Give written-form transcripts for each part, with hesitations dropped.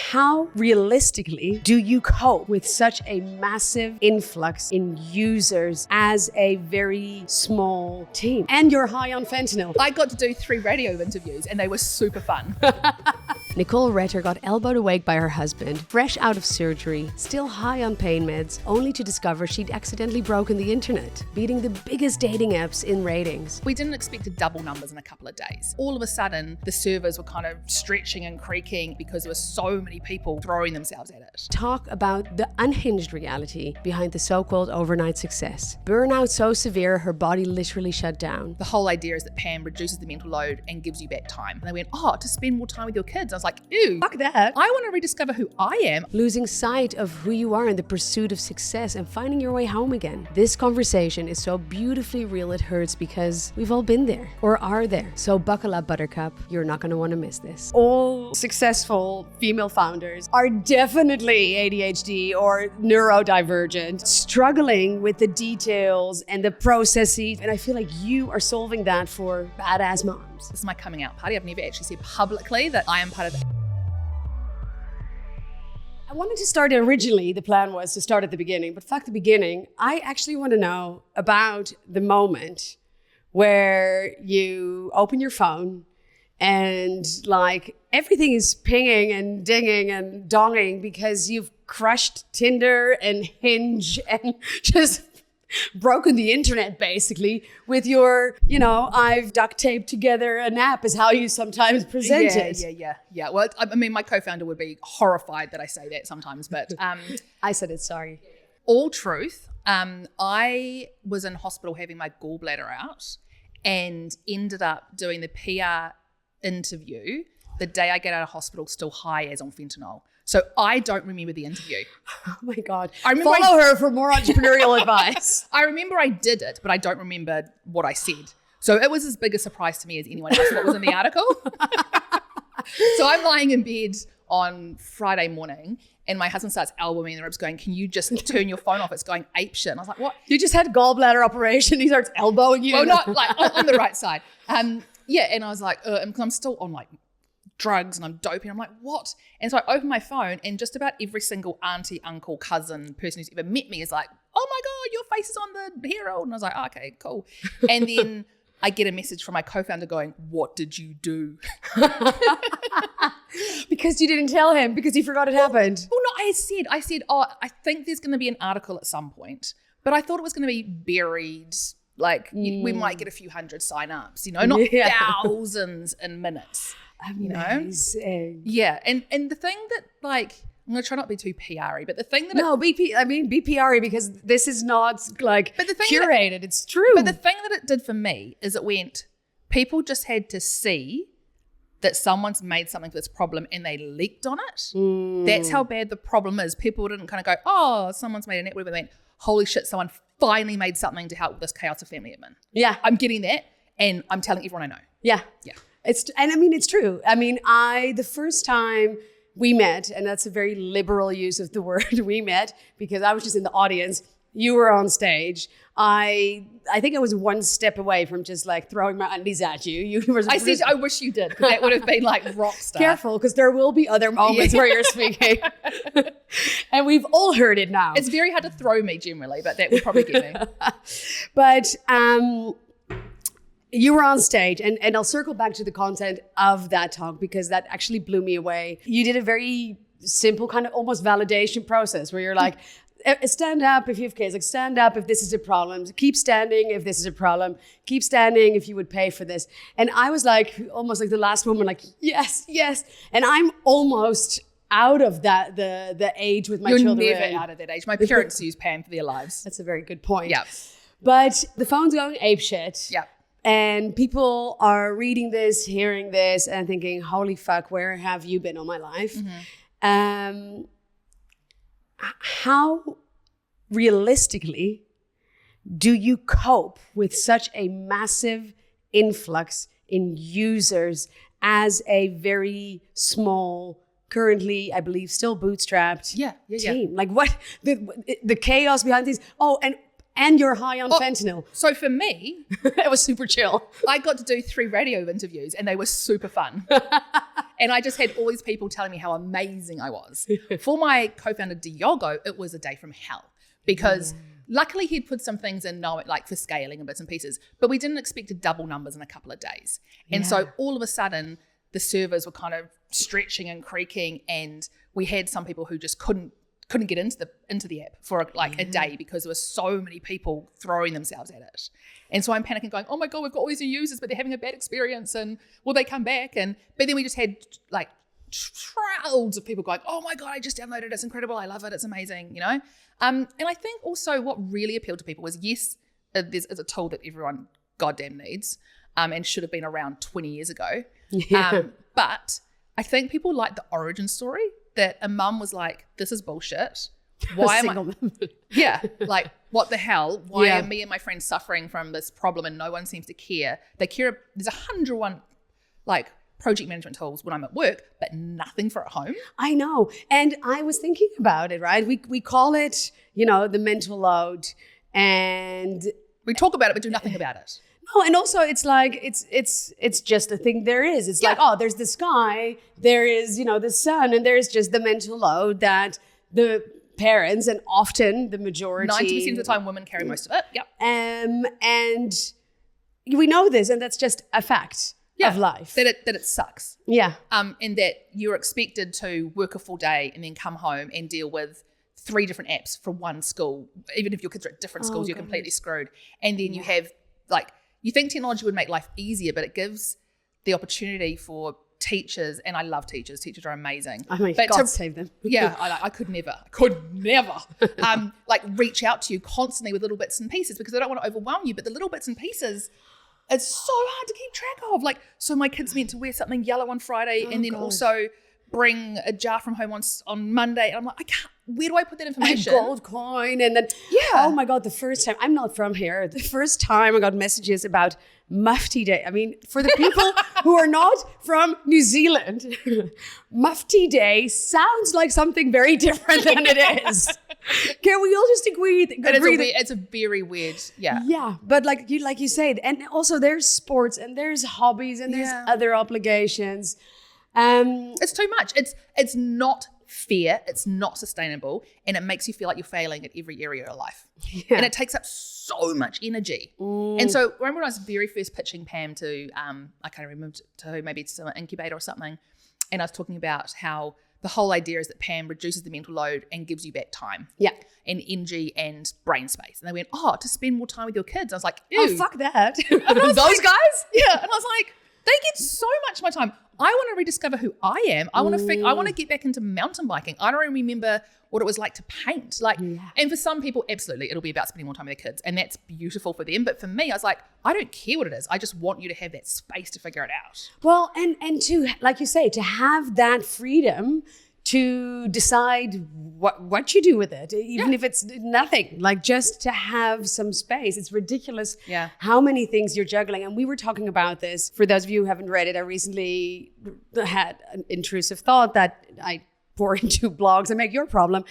How realistically do you cope with such a massive influx in users as a very small team? And you're high on fentanyl. I got to do 3 radio interviews and they were super fun. Nicole Retter got elbowed awake by her husband, fresh out of surgery, still high on pain meds, only to discover she'd accidentally broken the internet, beating the biggest dating apps in ratings. We didn't expect to double numbers in a couple of days. All of a sudden, the servers were kind of stretching and creaking because there were so many people throwing themselves at it. Talk about the unhinged reality behind the so-called overnight success. Burnout so severe, her body literally shut down. The whole idea is that PAM reduces the mental load and gives you back time. And they went, oh, to spend more time with your kids. I was like, ew, fuck that. I want to rediscover who I am. Losing sight of who you are in the pursuit of success and finding your way home again. This conversation is so beautifully real it hurts because we've all been there or are there. So buckle up, Buttercup. You're not going to want to miss this. All successful female founders are definitely ADHD or neurodivergent, struggling with the details and the processes. And I feel like you are solving that for badass moms. This is my coming out party. I've never actually said publicly that I am part of the... I wanted to start originally, the plan was to start at the beginning, but fuck the beginning. I actually want to know about the moment where you open your phone and like everything is pinging and dinging and donging because you've crushed Tinder and Hinge and just broken the internet basically with your, I've duct taped together an app is how you sometimes present it. Yeah. Well, I mean, my co-founder would be horrified that I say that sometimes, but I said it, sorry. All truth. I was in hospital having my gallbladder out and ended up doing the PR interview the day I get out of hospital still high as on fentanyl. So I don't remember the interview. Oh my God. Follow her for more entrepreneurial advice. I remember I did it, but I don't remember what I said. So it was as big a surprise to me as anyone else what was in the article. So I'm lying in bed on Friday morning and my husband starts elbowing me in the ribs going, can you just turn your phone off? It's going apeshit. And I was like, what? You just had gallbladder operation. He starts elbowing you. Well, not like on the right side. Yeah. And I was like, and I'm still on like drugs and I'm doping. I'm like, what? And so I open my phone and just about every single auntie, uncle, cousin, person who's ever met me is like, oh my God, your face is on the Herald. And I was like, oh, okay, cool. And then I get a message from my co-founder going, what did you do? Because you didn't tell him, because he forgot it happened. Well, no, I said, oh, I think there's going to be an article at some point, but I thought it was going to be buried. Like we might get a few hundred sign-ups, not thousands in minutes. Amazing. Yeah. And the thing that like, I'm going to try not to be too PR-y, but the thing that... No, be PR-y because this is not like curated. It's true. But the thing that it did for me is it went, people just had to see that someone's made something for this problem and they leaked on it. That's how bad the problem is. People didn't kind of go, oh, someone's made a network. They went, holy shit, someone finally made something to help with this chaos of family admin. Yeah. I'm getting that and I'm telling everyone I know. Yeah. Yeah. It's true. I mean, the first time we met, and that's a very liberal use of the word we met because I was just in the audience. You were on stage. I think I was one step away from just like throwing my undies at you. I wish you did, because that would have been like rock star. Careful, because there will be other moments where you're speaking. And we've all heard it now. It's very hard to throw me generally, but that would probably get me. But you were on stage, and I'll circle back to the content of that talk because that actually blew me away. You did a very simple kind of almost validation process where you're like, stand up if you have kids, like stand up if this is a problem, keep standing if this is a problem, keep standing if you would pay for this. And I was like, almost like the last woman, like, yes. And I'm almost out of that, the age with my children. You're never out of that age. My parents use PAM for their lives. That's a very good point. Yeah. But the phone's going apeshit. Yeah. And people are reading this, hearing this, and thinking, holy fuck, where have you been all my life? Mm-hmm. How realistically do you cope with such a massive influx in users as a very small, currently, I believe, still bootstrapped team? Like what, the chaos behind these, and you're high on fentanyl. So for me, it was super chill. I got to do 3 radio interviews and they were super fun. And I just had all these people telling me how amazing I was. For my co-founder, Diogo, it was a day from hell because luckily he'd put some things in, like for scaling and bits and pieces, but we didn't expect to double numbers in a couple of days. And so all of a sudden, the servers were kind of stretching and creaking, and we had some people who just couldn't get into the app for a day because there were so many people throwing themselves at it. And so I'm panicking, going, oh my God, we've got all these new users, but they're having a bad experience, and will they come back? But then we just had like crowds of people going, oh my God, I just downloaded it, it's incredible, I love it, it's amazing, you know? And I think also what really appealed to people was, yes, there's a tool that everyone goddamn needs, and should have been around 20 years ago. But I think people like the origin story that a mum was like, this is bullshit. Why am I? Like, what the hell? Why are me and my friends suffering from this problem and no one seems to care? They care. There's 101 like project management tools when I'm at work, but nothing for at home. I know. And I was thinking about it, right? We call it, the mental load, and we talk about it, but do nothing about it. No, and also it's like it's just a thing there is. It's like, oh, there's the sky, there is, the sun, and there's just the mental load that the parents, and often the majority 90% of the time women carry most of it. Yep. And we know this, and that's just a fact of life. That it sucks. Yeah. And that you're expected to work a full day and then come home and deal with 3 different apps for one school. Even if your kids are at different schools, you're completely screwed. And then you have you think technology would make life easier, but it gives the opportunity for teachers, and I love teachers. Teachers are amazing. I mean, God save them. I could never, reach out to you constantly with little bits and pieces because I don't want to overwhelm you. But the little bits and pieces, it's so hard to keep track of. So my kid's meant to wear something yellow on Friday, and then also bring a jar from home on Monday. And I'm like, I can't. Where do I put that information? A gold coin, and then oh my God, the first time, I'm not from here. The first time I got messages about Mufti Day. I mean, for the people who are not from New Zealand, Mufti Day sounds like something very different than it is. Can we all just agree? It's a very weird, Yeah, but like you said, and also there's sports and there's hobbies and there's other obligations. It's too much. It's not fair, it's not sustainable, and it makes you feel like you're failing at every area of life. And it takes up so much energy. And so remember when I was very first pitching PAM to I can't remember to maybe to an incubator or something, and I was talking about how the whole idea is that PAM reduces the mental load and gives you back time and energy and brain space. And they went, to spend more time with your kids. I was like, ew. Oh, fuck that. Those guys? Yeah. And I was like, they get so much of my time. I want to rediscover who I am. I want to get back into mountain biking. I don't remember what it was like to paint. And for some people, absolutely, it'll be about spending more time with their kids, and that's beautiful for them. But for me, I was like, I don't care what it is. I just want you to have that space to figure it out. Well, and to, like you say, to have that freedom to decide what you do with it, even if it's nothing, just to have some space. It's ridiculous how many things you're juggling. And we were talking about this. For those of you who haven't read it, I recently had an intrusive thought that I pour into blogs and make your problem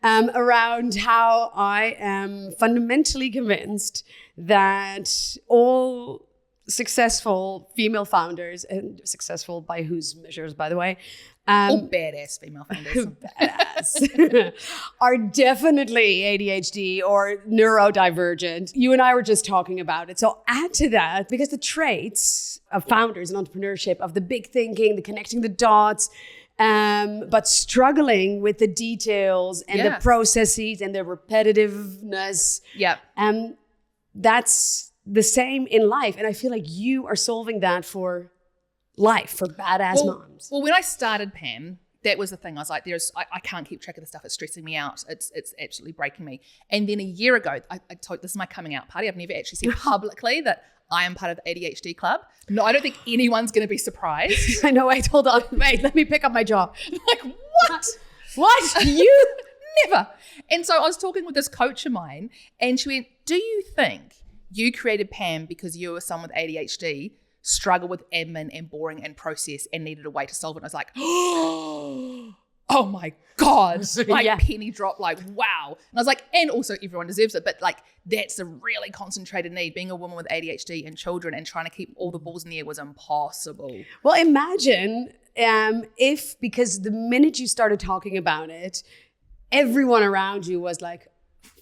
around how I am fundamentally convinced that all successful female founders, and successful by whose measures, by the way, all badass female founders, badass, are definitely ADHD or neurodivergent. You and I were just talking about it. So add to that, because the traits of founders and entrepreneurship, of the big thinking, the connecting the dots, but struggling with the details and the processes and the repetitiveness. That's the same in life. And I feel like you are solving that for life, for badass moms. Well, when I started PAM, that was the thing. I was like, I can't keep track of the stuff. It's stressing me out. It's absolutely breaking me. And then a year ago, I told, this is my coming out party. I've never actually said publicly that I am part of the ADHD club. No, I don't think anyone's going to be surprised. I know. Wait, hold on. Wait, let me pick up my jaw. Like, what? What? You? Never. And so I was talking with this coach of mine, and she went, do you think you created PAM because you were someone with ADHD, struggle with admin and boring and process, and needed a way to solve it? And I was like, oh my God. Penny drop, wow. And I was like, and also everyone deserves it, but that's a really concentrated need. Being a woman with ADHD and children and trying to keep all the balls in the air was impossible. Well, imagine because the minute you started talking about it, everyone around you was like,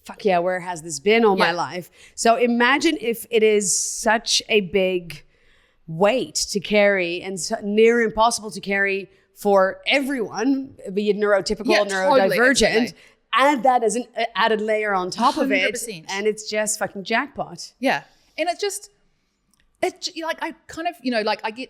fuck yeah, where has this been all my life? So imagine if it is such a big weight to carry and near impossible to carry for everyone, be it neurotypical, neurodivergent, totally. Add that as an added layer on top 100%. Of it, and it's just fucking jackpot. Yeah, and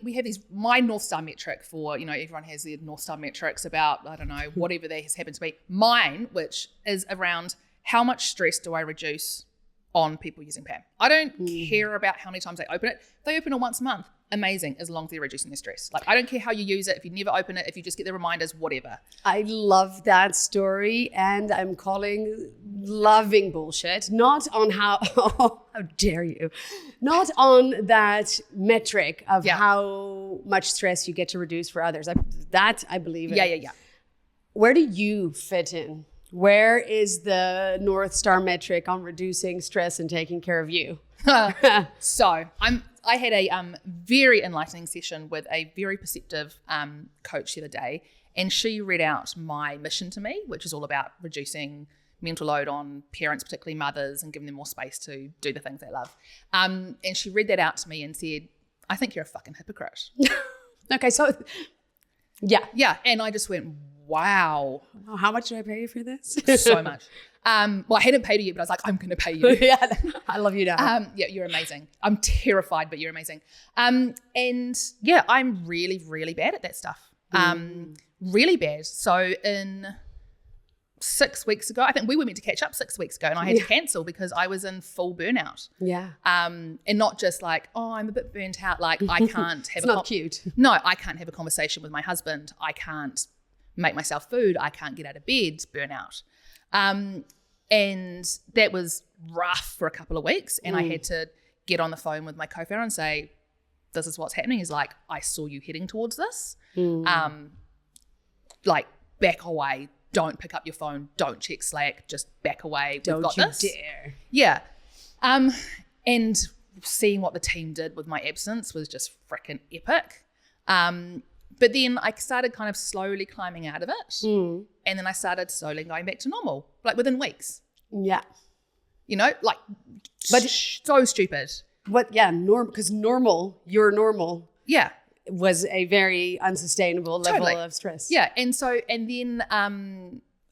we have these, my North Star metric for, everyone has their North Star metrics about, I don't know, whatever that has happened to be. Mine, which is around how much stress do I reduce on people using PAM. I don't care about how many times they open it. If they open it once a month, amazing, as long as they're reducing their stress. Like, I don't care how you use it. If you never open it, if you just get the reminders, whatever. I love that story, and I'm loving bullshit. Not on how dare you, not on that metric of how much stress you get to reduce for others. I believe in. Yeah. Where do you fit in? Where is the North Star metric on reducing stress and taking care of you? So I had a very enlightening session with a very perceptive coach the other day, and she read out my mission to me, which is all about reducing mental load on parents, particularly mothers, and giving them more space to do the things they love. And she read that out to me and said, I think you're a fucking hypocrite. Okay, so yeah. And I just went, wow. How much do I pay you for this? So much. Well, I hadn't paid you, but I was like, I'm going to pay you. Yeah, I love you now. Yeah, you're amazing. I'm terrified, but you're amazing. And yeah, I'm really, really bad at that stuff. Really bad. So in 6 weeks ago, I think we were meant to catch up 6 weeks ago, and I had to cancel because I was in full burnout. Yeah. And not just like, oh, I'm a bit burnt out. Like, I can't have it's not cute. No, I can't have a conversation with my husband. I can't make myself food. I can't get out of bed. Burnout. And that was rough for a couple of weeks. And I had to get on the phone with my co-founder and say, this is what's happening. He's like, I saw you heading towards this. Like, back away. Don't pick up your phone. Don't check Slack. Just back away. We've got this. Don't you dare. Yeah. And seeing what the team did with my absence was just freaking epic. But then I started kind of slowly climbing out of it. And then I started slowly going back to normal, like within weeks. Yeah. Like, but so stupid. What? Yeah, because your normal. Yeah. Was a very unsustainable level of stress. Yeah. And then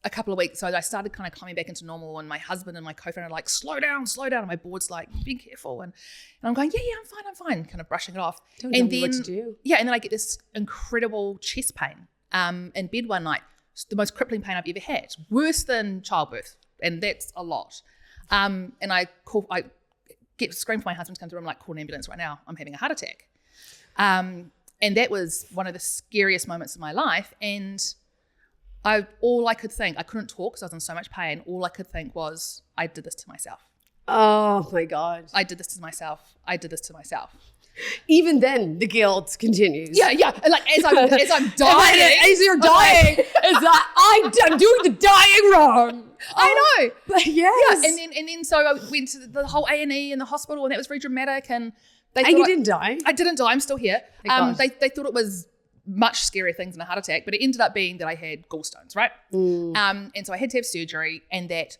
a couple of weeks, so I started kind of coming back into normal, and my husband and my co-founder are like, slow down. And my board's like, be careful. And I'm going, yeah, I'm fine, kind of brushing it off. Don't tell me what to do. Yeah. And then I get this incredible chest pain in bed one night. It's the most crippling pain I've ever had. Worse than childbirth. And that's a lot. And I scream for my husband to come to the room, like, call an ambulance right now. I'm having a heart attack. And that was one of the scariest moments of my life. And all I could think, I couldn't talk because I was in so much pain. All I could think was, I did this to myself. Oh my God. I did this to myself. Even then, the guilt continues. Yeah. And like, as I'm dying. As you're dying, it's like, I'm doing the dying wrong. I know. But yes. Yeah. And then so I went to the whole A&E in the hospital, and that was very dramatic. And you didn't die? I didn't die. I'm still here. They thought it was much scarier things than a heart attack, but it ended up being that I had gallstones, right? And so I had to have surgery, and that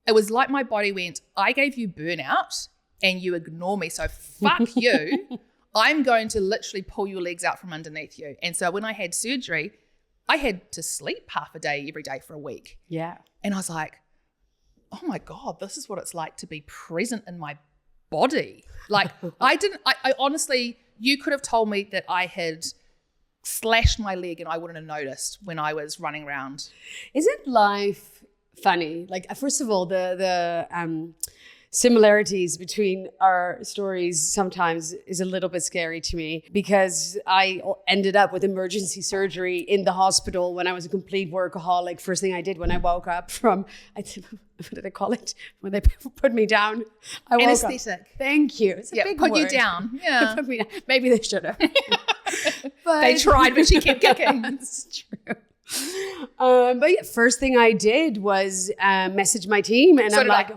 it was like my body went, I gave you burnout and you ignore me, so fuck you. I'm going to literally pull your legs out from underneath you. And so when I had surgery, I had to sleep half a day every day for a week. Yeah. And I was like, oh my God, this is what it's like to be present in my body. Like, I honestly, you could have told me that I had slashed my leg and I wouldn't have noticed when I was running around. Isn't life funny? Like, first of all, the similarities between our stories sometimes is a little bit scary to me, because I ended up with emergency surgery in the hospital when I was a complete workaholic. First thing I did when I woke up from, what did I call it? When they put me down, I woke anesthetic. Up. Thank you. It's a big word. Put you down. Yeah. Put me down. Maybe they should have. But they tried, but she kept kicking. That's true. But yeah, first thing I did was message my team, and I'm like,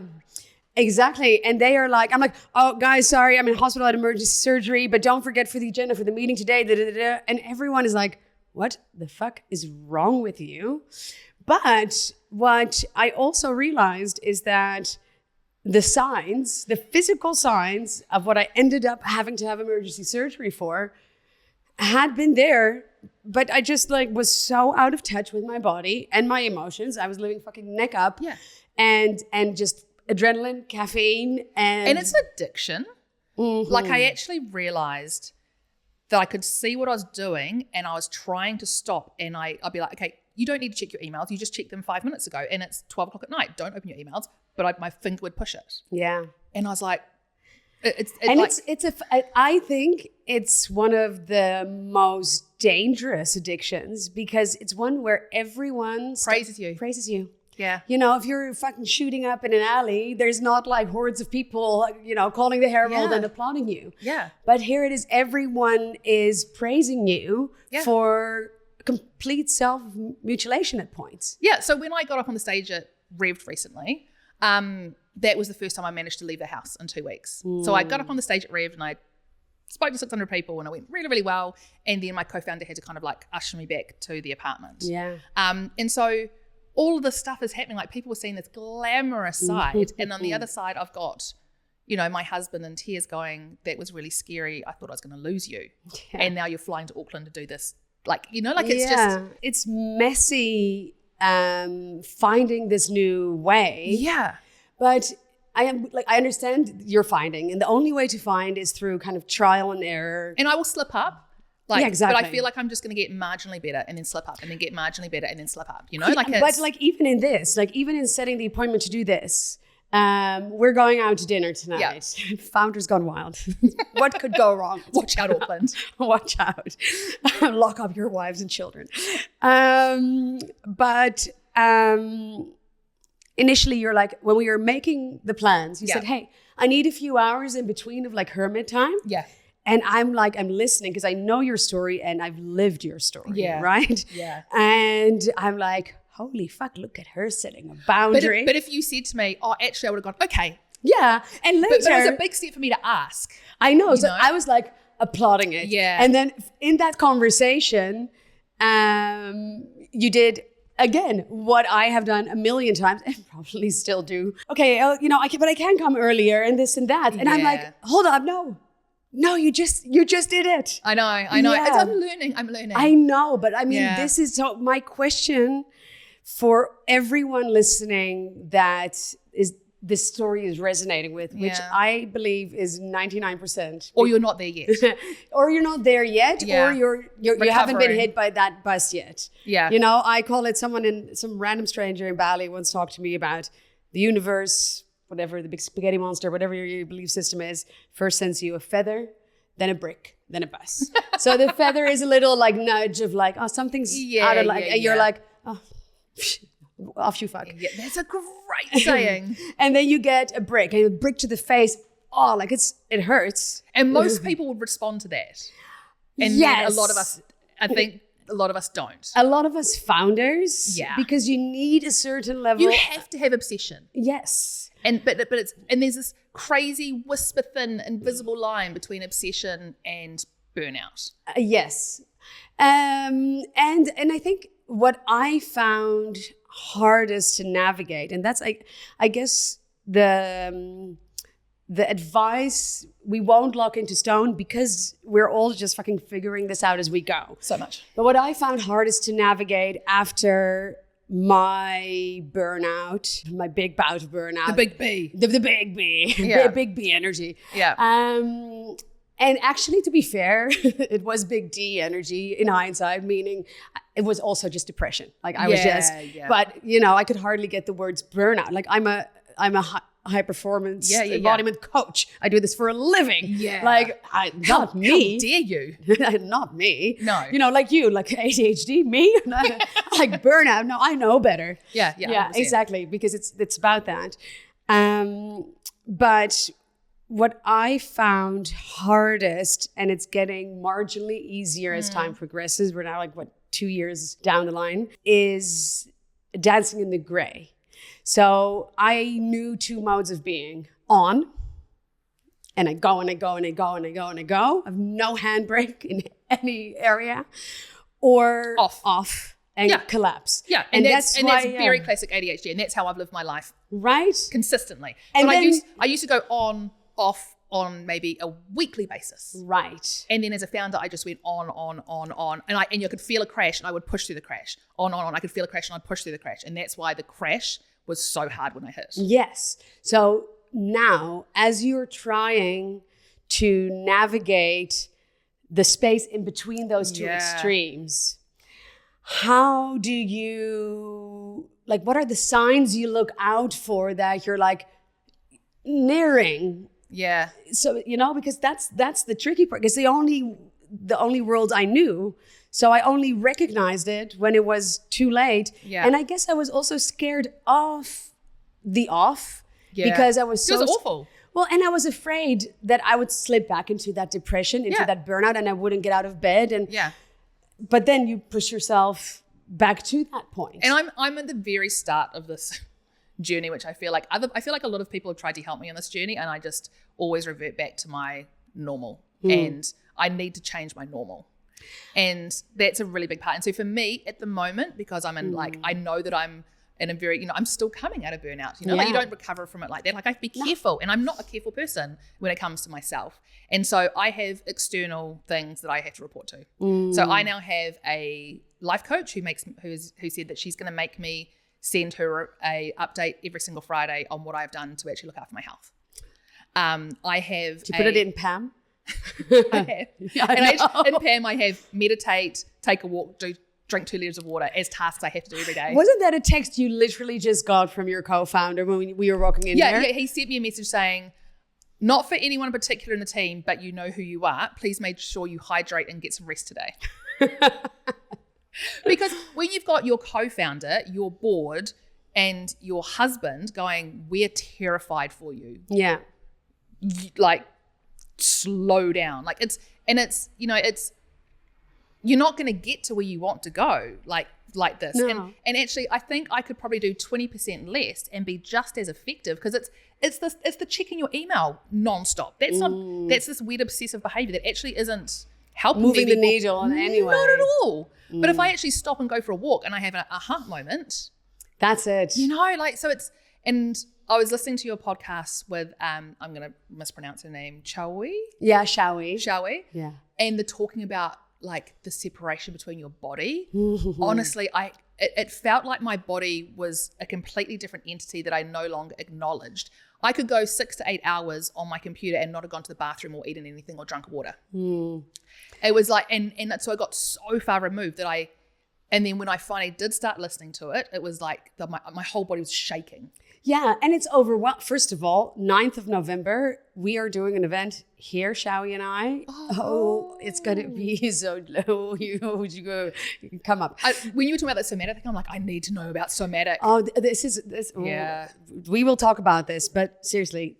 exactly. And they are like, I'm like, oh guys, sorry, I'm in hospital at emergency surgery, but don't forget for the agenda for the meeting today. And everyone is like, what the fuck is wrong with you? But what I also realized is that the signs, the physical signs of what I ended up having to have emergency surgery for had been there, but I just like was so out of touch with my body and my emotions. I was living fucking neck up, and just adrenaline, caffeine, and it's an addiction. Like I actually realized that I could see what I was doing, and I was trying to stop. And I'd be like, okay, you don't need to check your emails. You just checked them 5 minutes ago, and it's 12 o'clock at night. Don't open your emails. But my finger would push it. Yeah, and I was like, I think it's one of the most dangerous addictions because it's one where everyone praises you. Yeah. You know, if you're fucking shooting up in an alley, there's not like hordes of people, you know, calling the herald and applauding you. Yeah. But here it is, everyone is praising you for complete self-mutilation at points. Yeah. So when I got up on the stage at Rev'd recently, that was the first time I managed to leave the house in 2 weeks. So I got up on the stage at Rev'd and I spoke to 600 people and it went really, really well. And then my co-founder had to kind of like usher me back to the apartment. Yeah. And so all of this stuff is happening. Like people were seeing this glamorous side. And on the other side, I've got, you know, my husband in tears going, that was really scary. I thought I was going to lose you. Yeah. And now you're flying to Auckland to do this. Like, you know, like it's just. It's messy finding this new way. Yeah. But I understand you're finding. And the only way to find is through kind of trial and error. And I will slip up. Like, exactly. But I feel like I'm just going to get marginally better and then slip up and then get marginally better and then slip up, you know? Like but like even in this, like even in setting the appointment to do this, we're going out to dinner tonight. Yeah. Founder's gone wild. What could go wrong? Watch out, Auckland. Watch out. Lock up your wives and children. But initially you're like, when we were making the plans, you said, hey, I need a few hours in between of like hermit time. Yeah. And I'm listening because I know your story and I've lived your story, right? Yeah. And I'm like, holy fuck, look at her setting a boundary. But if you said to me, oh, actually, I would have gone, okay. Yeah. And later. But it was a big step for me to ask. I know. So I was like applauding it. Yeah. And then in that conversation, you did, again, what I have done a million times and probably still do. Okay, you know, but I can come earlier and this and that. And I'm like, hold up, no, you just did it. I know. Yeah. I'm learning. I know, but I mean, this is so my question for everyone listening that is this story is resonating with, which I believe is 99%. Or you're not there yet. Or you're not there yet, or you haven't been hit by that bus yet. Yeah. You know, I call it some random stranger in Bali once talked to me about the universe, whatever, the big spaghetti monster, whatever your belief system is, first sends you a feather, then a brick, then a bus. So the feather is a little like nudge of like, oh, something's out of like, and you're like, oh, off you fuck. Yeah, that's a great saying. And then you get a brick, and a brick to the face, oh, like it hurts. And most people would respond to that. And then a lot of us, I think, a lot of us don't. A lot of us founders, because you need a certain level. You have to have obsession. Yes. But there's this crazy whisper thin invisible line between obsession and burnout. Yes. And I think what I found hardest to navigate, and that's I guess the advice we won't lock into stone because we're all just fucking figuring this out as we go. So much. But what I found hardest to navigate after my burnout, my big bout of burnout. The big B. The big B. Yeah. Big B energy. Yeah. And actually, to be fair, it was big D energy in hindsight, meaning it was also just depression. Like I was but you know, I could hardly get the words burnout. Like I'm a high performance embodiment coach. I do this for a living. Yeah. Like not me. How dare you? Not me. No. You know, like you, like ADHD, me. Like burnout. No, I know better. Yeah, exactly. Because it's about that. But what I found hardest, and it's getting marginally easier as time progresses, we're now like 2 years down the line, is dancing in the gray. So I knew 2 modes of being: on, and I go and I go and I go and I go and I go. I have no handbrake in any area. or off. And collapse. Yeah, and that's very classic ADHD, and that's how I've lived my life. Right. Consistently. And but then, I used to go on, off, on maybe a weekly basis. Right. And then as a founder, I just went on. And you could feel a crash, and I would push through the crash. On. I could feel a crash, and I'd push through the crash. And that's why the crash was so hard when I hit. Yes. So now, as you're trying to navigate the space in between those two extremes, how do you, like, what are the signs you look out for that you're like nearing? Yeah. So, because that's the tricky part, because the only world I knew. So I only recognized it when it was too late. Yeah. And I guess I was also scared of the off because I was so... It was awful. Well, and I was afraid that I would slip back into that depression, into that burnout, and I wouldn't get out of bed. And but then you push yourself back to that point. And I'm at the very start of this journey, which I feel like a lot of people have tried to help me on this journey, and I just always revert back to my normal. And I need to change my normal. And that's a really big part. And so for me at the moment, because I'm in I know that I'm in a very, I'm still coming out of burnout, like you don't recover from it like that. Like I have to be careful, and I'm not a careful person when it comes to myself. And so I have external things that I have to report to. So I now have a life coach who said that she's going to make me send her a update every single Friday on what I've done to actually look after my health. I have. Do you put it in PAM? I have. In PAM, I have meditate, take a walk, drink 2 liters of water as tasks I have to do every day. Wasn't that a text you literally just got from your co-founder when we were walking in there? Yeah, he sent me a message saying, not for anyone in particular in the team, but you know who you are. Please make sure you hydrate and get some rest today. Because when you've got your co-founder, your board, and your husband going, we're terrified for you. Yeah. Like, slow down. Like it's you're not going to get to where you want to go like this. No. And actually I think I could probably do 20% less and be just as effective, because it's the checking your email nonstop. That's this weird obsessive behavior that actually isn't helping moving the needle on anyway. Not at all. But if I actually stop and go for a walk and I have an aha moment, that's it. So it's, and I was listening to your podcast with, I'm going to mispronounce her name, Chawi? Yeah, Chawi. Yeah. And the talking about like the separation between your body. Honestly, it felt like my body was a completely different entity that I no longer acknowledged. I could go 6 to 8 hours on my computer and not have gone to the bathroom or eaten anything or drunk water. It was like, and so I got so far removed and then when I finally did start listening to it, it was like my whole body was shaking. Yeah, and it's overwhelming. First of all, 9th of November, we are doing an event here, Shawi and I. Oh, it's going to be so low. You go come up. When you were talking about that somatic thing, I'm like, I need to know about somatic. Oh, this. Yeah. We will talk about this, but seriously.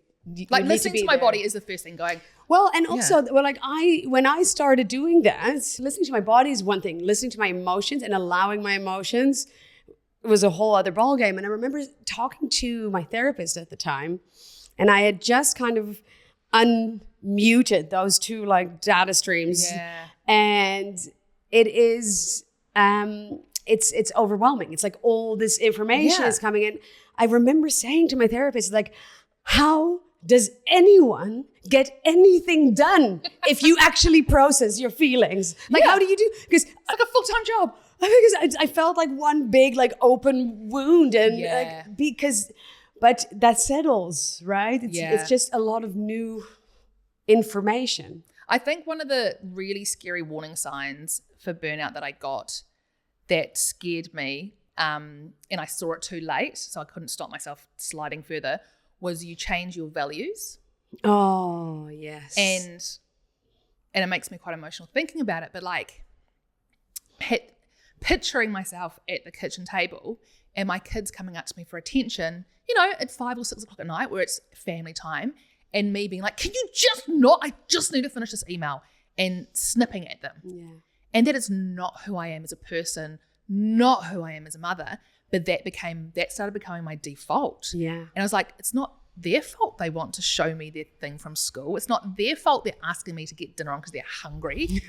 Like listening to my body is the first thing going. Well, and also, when I started doing that, listening to my body is one thing. Listening to my emotions and allowing my emotions was a whole other ballgame. And I remember talking to my therapist at the time, and I had just kind of unmuted those two like data streams. Yeah. And it is, it's overwhelming. It's like all this information is coming in. I remember saying to my therapist, like, how does anyone get anything done if you actually process your feelings? Like, how do you do? Because it's like a full-time job. Because I felt like one big like open wound, and but that settles, right? It's just a lot of new information. I think one of the really scary warning signs for burnout that I got that scared me, and I saw it too late, so I couldn't stop myself sliding further, was you change your values. Oh, yes. And it makes me quite emotional thinking about it, but like picturing myself at the kitchen table and my kids coming up to me for attention, at 5 or 6 o'clock at night where it's family time, and me being like, can you just not, I just need to finish this email, and snipping at them. Yeah. And that is not who I am as a person, not who I am as a mother, but that started becoming my default. Yeah. And I was like, it's not their fault they want to show me their thing from school. It's not their fault they're asking me to get dinner on because they're hungry.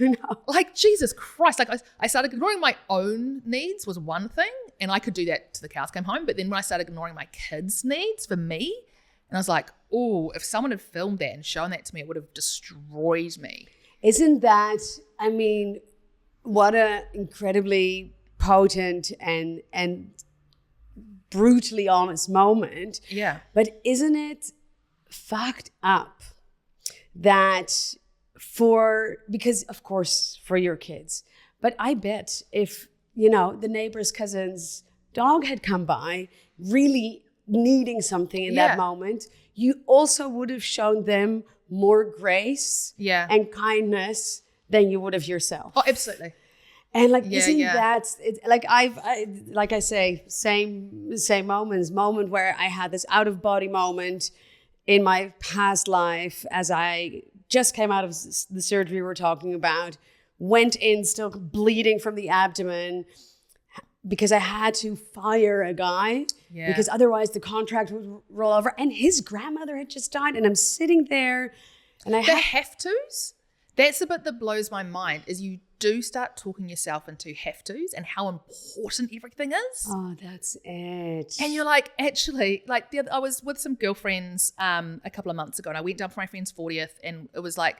Like, Jesus Christ. Like, I started ignoring my own needs was one thing, and I could do that till the cows came home. But then when I started ignoring my kids' needs for me, and I was like, oh, if someone had filmed that and shown that to me, it would have destroyed me. Isn't that, I mean, what a incredibly potent and brutally honest moment. Yeah. But isn't it fucked up that because of course for your kids, but I bet if, the neighbor's cousin's dog had come by really needing something in that moment, you also would have shown them more grace and kindness than you would have yourself. Oh, absolutely. And isn't that like like I say, same moment where I had this out of body moment in my past life as I just came out of the surgery we're talking about, went in still bleeding from the abdomen because I had to fire a guy because otherwise the contract would roll over, and his grandmother had just died, and I'm sitting there and I have tos. That's the bit that blows my mind, is you do start talking yourself into have-tos and how important everything is. Oh, that's it. And you're like, actually, like I was with some girlfriends a couple of months ago, and I went down for my friend's 40th, and it was like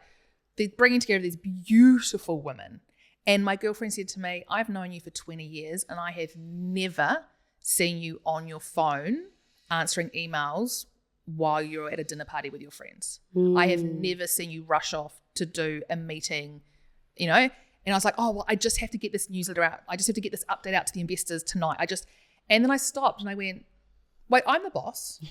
they're bringing together these beautiful women. And my girlfriend said to me, I've known you for 20 years and I have never seen you on your phone answering emails while you're at a dinner party with your friends. I have never seen you rush off to do a meeting, And I was like, oh, well, I just have to get this newsletter out. I just have to get this update out to the investors tonight. And then I stopped and I went, wait, I'm the boss.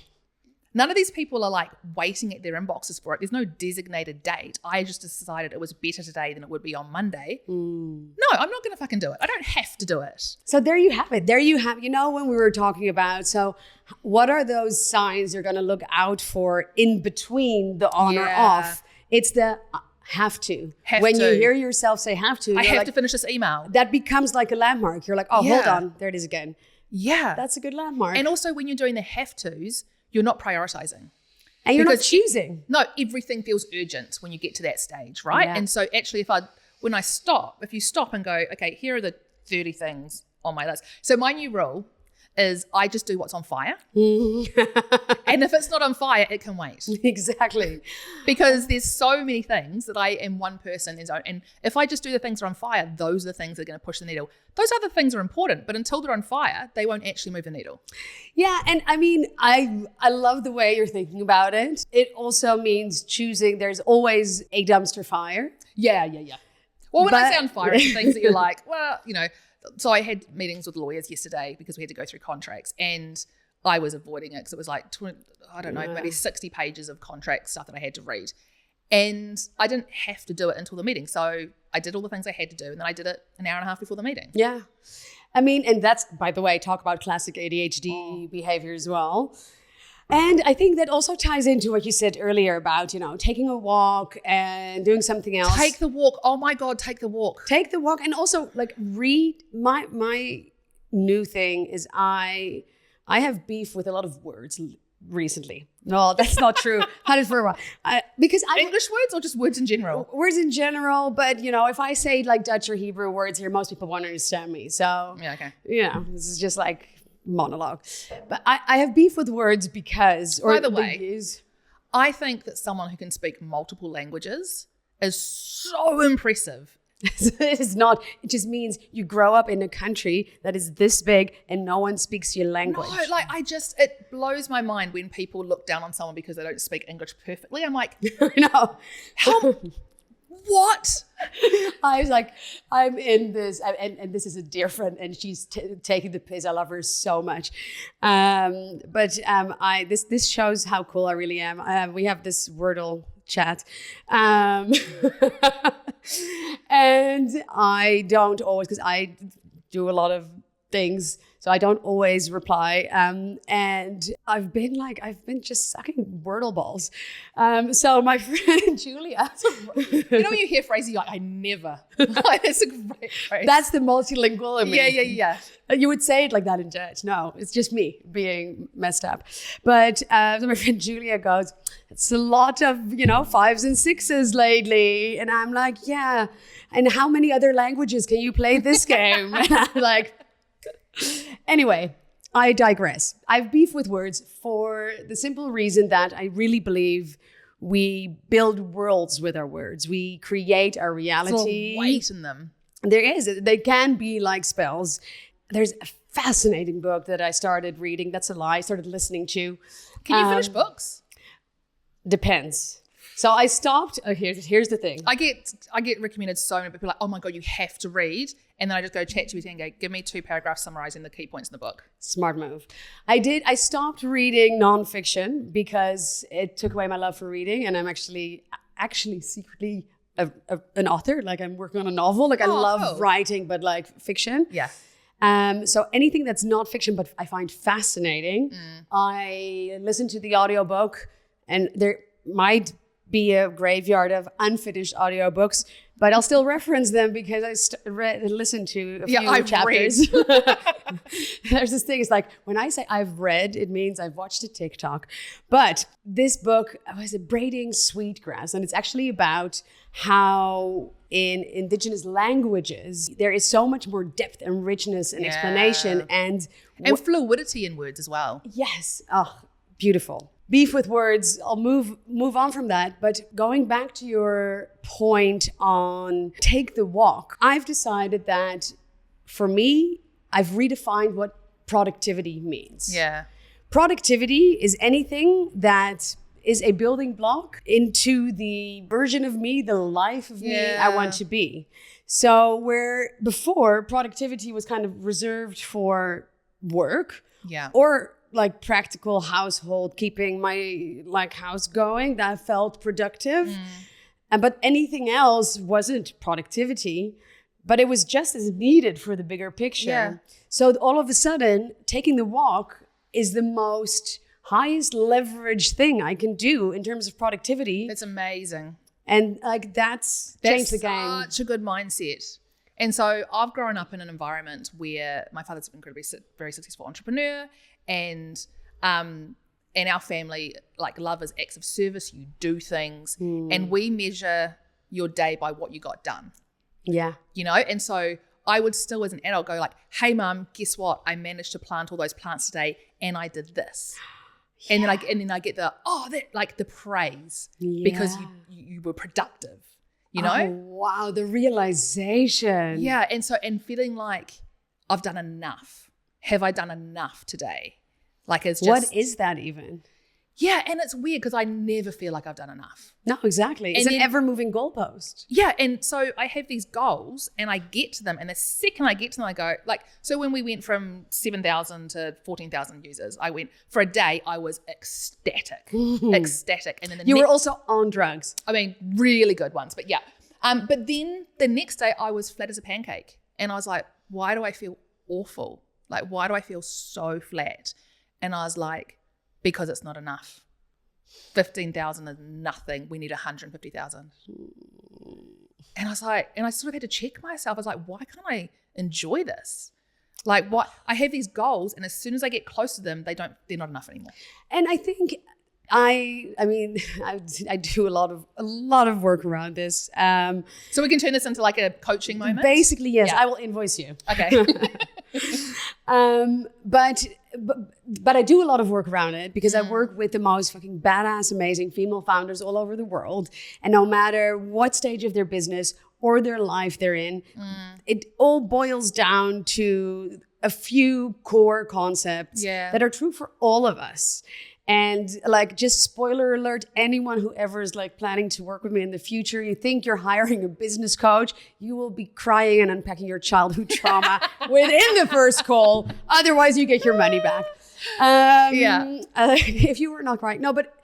None of these people are like waiting at their inboxes for it. There's no designated date. I just decided it was better today than it would be on Monday. No, I'm not going to fucking do it. I don't have to do it. So there you have it. There you have, when we were talking about, so what are those signs you're going to look out for in between the on or off? It's the have to. When you hear yourself say have to, I have to finish this email. That becomes like a landmark. You're like, oh, hold on. There it is again. Yeah. That's a good landmark. And also when you're doing the have tos, you're not prioritizing. And you're not choosing. No, everything feels urgent when you get to that stage, right? Yeah. And so actually if you stop and go, okay, here are the 30 things on my list. So my new rule is I just do what's on fire. And if it's not on fire, it can wait. Exactly. Because there's so many things that I am one person. And if I just do the things that are on fire, those are the things that are going to push the needle. Those other things are important, but until they're on fire, they won't actually move the needle. Yeah. And I mean, I love the way you're thinking about it. It also means choosing. There's always a dumpster fire. Yeah. Well, when I say on fire, it's things that you're like, well, so I had meetings with lawyers yesterday because we had to go through contracts, and I was avoiding it because it was like, maybe 60 pages of contract stuff that I had to read. And I didn't have to do it until the meeting. So I did all the things I had to do, and then I did it an hour and a half before the meeting. Yeah. I mean, and that's, by the way, talk about classic ADHD behavior as well. And I think that also ties into what you said earlier about, taking a walk and doing something else. Take the walk. Oh my God, take the walk. Take the walk. And also read. My new thing is I have beef with a lot of words recently. No, that's not true. Had it for a while. Because English words or just words in general? Words in general. But, if I say like Dutch or Hebrew words here, most people won't understand me. So, yeah, okay. This is just like monologue. But I have beef with words because, by the way, I think that someone who can speak multiple languages is so impressive. It is not. It just means you grow up in a country that is this big and no one speaks your language. No, it blows my mind when people look down on someone because they don't speak English perfectly. I'm like, no. What? I was like, I'm in this, and this is a dear friend, and she's taking the piss. I love her so much. This shows how cool I really am. We have this Wordle chat. And I don't always, because I do a lot of things So I don't always reply. And I've been just sucking Wordle balls. So my friend Julia. You know when you hear phrases, you're like, I never. Like, that's a great phrase. That's the multilingual in me. Yeah. You would say it like that in Dutch. No, it's just me being messed up. But so my friend Julia goes, it's a lot of, 5s and 6s lately. And I'm like, yeah. And how many other languages can you play this game? And I'm like, anyway, I digress. I have beef with words for the simple reason that I really believe we build worlds with our words. We create our reality. There's a weight in them. There is. They can be like spells. There's a fascinating book that I started reading. That's a lie. I started listening to. Can you finish books? Depends. So I stopped. Oh, here's the thing. I get recommended so many people like, oh my God, you have to read. And then I just go ChatGPT and go, give me 2 paragraphs summarizing the key points in the book. Smart move. I stopped reading nonfiction because it took away my love for reading. And I'm actually secretly an author. Like I'm working on a novel. Like I love writing, but like fiction. Yeah. So anything that's not fiction, but I find fascinating. I listen to the audiobook, and there might be a graveyard of unfinished audiobooks, but I'll still reference them because I read and listened to a few chapters. There's this thing, it's like when I say I've read, it means I've watched a TikTok. But this book was Braiding Sweetgrass, and it's actually about how in indigenous languages, there is so much more depth and richness and explanation and fluidity in words as well. Yes. Oh, beautiful. Beef with words. I'll move on from that. But going back to your point on take the walk, I've decided that for me, I've redefined what productivity means. Yeah. Productivity is anything that is a building block into the version of me, the life of me I want to be. So where before productivity was kind of reserved for work or like practical household, keeping my house going, that felt productive. But anything else wasn't productivity, but it was just as needed for the bigger picture. Yeah. So all of a sudden, taking the walk is the most highest leverage thing I can do in terms of productivity. That's amazing. And like that's changed the game. Such a good mindset. And so I've grown up in an environment where my father's an incredibly very successful entrepreneur, and our family, like, love is acts of service. You do things, and we measure your day by what you got done. Yeah. And so I would still, as an adult, go like, hey, Mum, guess what? I managed to plant all those plants today, and I did this. Yeah. And then I get the praise because you were productive. Oh, wow, the realization. Yeah, and feeling like I've done enough. Have I done enough today? Like, it's just, what is that even? Yeah, and it's weird because I never feel like I've done enough. No, exactly. It's an ever-moving goalpost. Yeah, and so I have these goals and I get to them, and the second I get to them, I go, like, so when we went from 7,000 to 14,000 users, I went, for a day, I was ecstatic. Ecstatic. And then you were also on drugs. I mean, really good ones, but yeah. But then the next day, I was flat as a pancake. And I was like, why do I feel awful? Like, why do I feel so flat? And I was like, because it's not enough. 15,000 is nothing. We need 150,000. And I was like, and I sort of had to check myself. I was like, why can't I enjoy this? Like, what? I have these goals, and as soon as I get close to them, they're not enough anymore. And I think I do a lot of work around this. So we can turn this into like a coaching moment? Basically, yes. Yeah. I will invoice you. Okay. But I do a lot of work around it because I work with the most fucking badass, amazing female founders all over the world. And no matter what stage of their business or their life they're in, it all boils down to a few core concepts that are true for all of us. And like, just spoiler alert, anyone who ever is like planning to work with me in the future, you think you're hiring a business coach, you will be crying and unpacking your childhood trauma within the first call. Otherwise, you get your money back. If you were not crying. No, but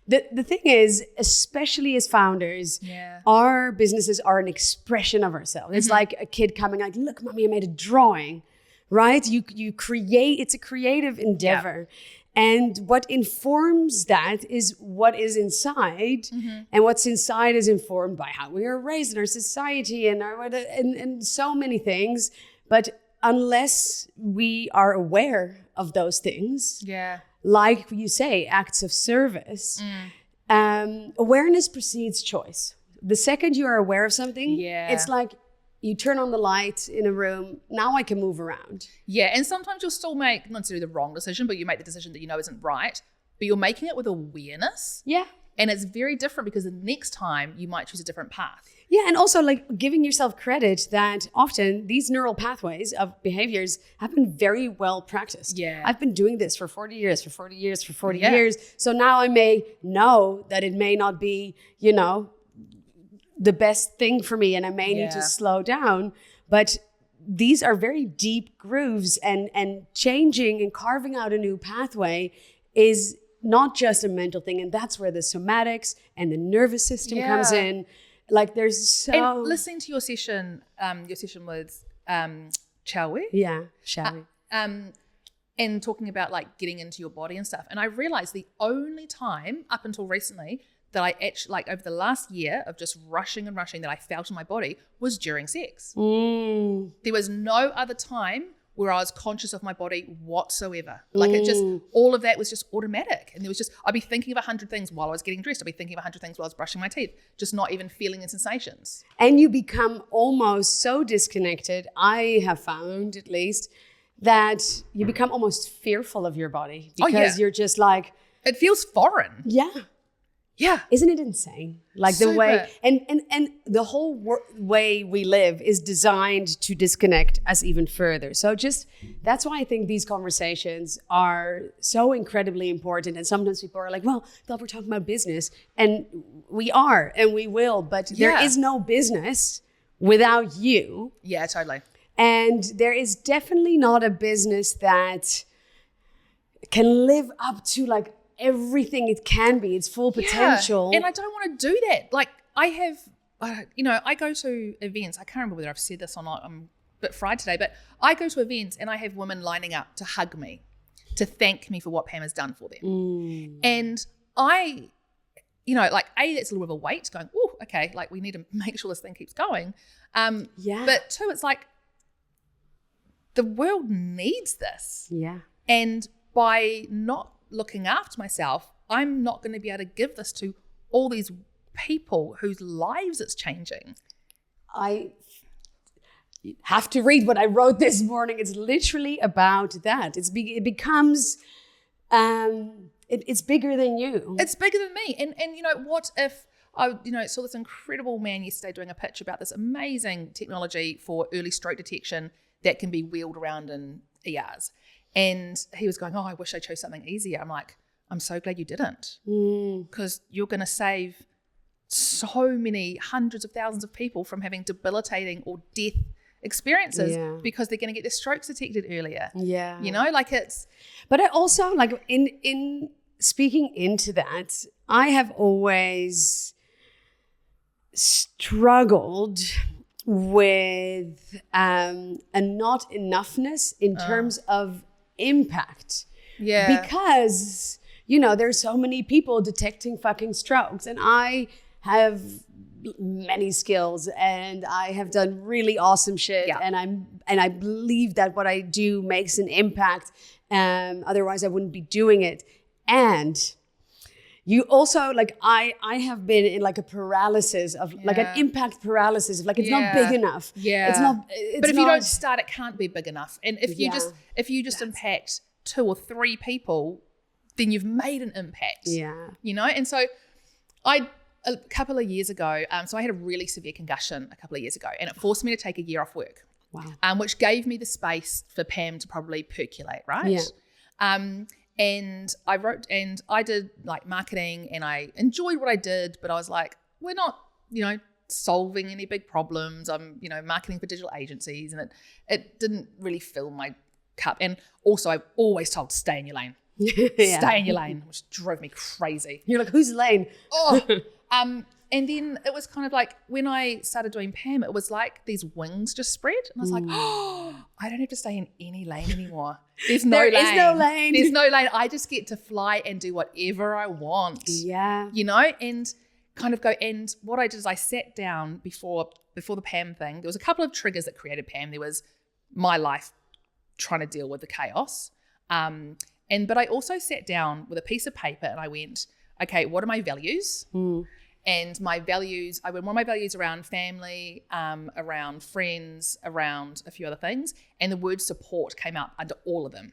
the thing is, especially as founders, our businesses are an expression of ourselves. It's like a kid coming like, look, mommy, I made a drawing. right? You create, it's a creative endeavor. And what informs that is what is inside, and what's inside is informed by how we are raised in our society and so many things. But unless we are aware of those things, like you say, acts of service, awareness precedes choice. The second you are aware of something, it's like you turn on the light in a room. Now I can move around. Yeah, and sometimes you'll still make, not necessarily the wrong decision, but you make the decision that you know isn't right, but you're making it with awareness. Yeah. And it's very different because the next time you might choose a different path. Yeah, and also like giving yourself credit that often these neural pathways of behaviors have been very well practiced. Yeah. I've been doing this for 40 years, for 40 years, for 40 years. So now I may know that it may not be, you know, the best thing for me, and I may need to slow down. But these are very deep grooves, and changing and carving out a new pathway is not just a mental thing. And that's where the somatics and the nervous system comes in. Like there's so... And listening to your session with shall we? Yeah, shall we? And talking about like getting into your body and stuff. And I realized the only time up until recently that I actually, like over the last year of just rushing and rushing that I felt in my body was during sex. There was no other time where I was conscious of my body whatsoever. Like it just, all of that was just automatic. And there was just, I'd be thinking of 100 things while I was getting dressed. I'd be thinking of 100 things while I was brushing my teeth, just not even feeling the sensations. And you become almost so disconnected, I have found at least, that you become almost fearful of your body because you're just like... It feels foreign. Yeah. Yeah. Isn't it insane? Like the way, and the whole way we live is designed to disconnect us even further. So just, that's why I think these conversations are so incredibly important. And sometimes people are like, well, I thought we're talking about business. And we are, and we will, but there is no business without you. Yeah, totally. And there is definitely not a business that can live up to like everything it can be, its full potential. And I don't want to do that. Like I have, I go to events. I can't remember whether I've said this or not. I'm a bit fried today, but I go to events and I have women lining up to hug me, to thank me for what PAM has done for them. And I, like that's a little bit of a weight going, oh, okay, like we need to make sure this thing keeps going. But two, it's like the world needs this. Yeah. And by not looking after myself, I'm not going to be able to give this to all these people whose lives it's changing. I have to read what I wrote this morning. It's literally about that. It becomes, it's bigger than you. It's bigger than me. And what if I, saw this incredible man yesterday doing a pitch about this amazing technology for early stroke detection that can be wheeled around in ERs. And he was going, oh, I wish I chose something easier. I'm like, I'm so glad you didn't. Because you're going to save so many hundreds of thousands of people from having debilitating or death experiences because they're going to get their strokes detected earlier. Yeah. It's... But I also, like, in speaking into that, I have always struggled with a not enoughness in terms of impact. Yeah. Because, there's so many people detecting fucking strokes, and I have many skills and I have done really awesome shit, and I believe that what I do makes an impact. Otherwise I wouldn't be doing it. And you also, like, I have been in like a paralysis of like an impact paralysis of like, it's not big enough. Yeah. But if you don't start, it can't be big enough. And if you just impact 2 or 3 people, then you've made an impact. Yeah. And so a couple of years ago, so I had a really severe concussion a couple of years ago, and it forced me to take a year off work. Wow. Which gave me the space for PAM to probably percolate, right? Yeah. And I wrote, and I did like marketing, and I enjoyed what I did, but I was like, we're not, solving any big problems. I'm, marketing for digital agencies, and it didn't really fill my cup. And also I'm always told to stay in your lane. Stay in your lane, which drove me crazy. You're like, whose lane? And then it was kind of like when I started doing PAM, it was like these wings just spread. And I was like, oh, I don't have to stay in any lane anymore. There's no lane. Is no lane. There's no lane. I just get to fly and do whatever I want. Yeah. You know, and kind of go. And what I did is I sat down before the PAM thing. There was a couple of triggers that created PAM. There was my life trying to deal with the chaos. But I also sat down with a piece of paper and I went, okay, what are my values? And my values, one of my values around family, around friends, around a few other things, and the word support came up under all of them.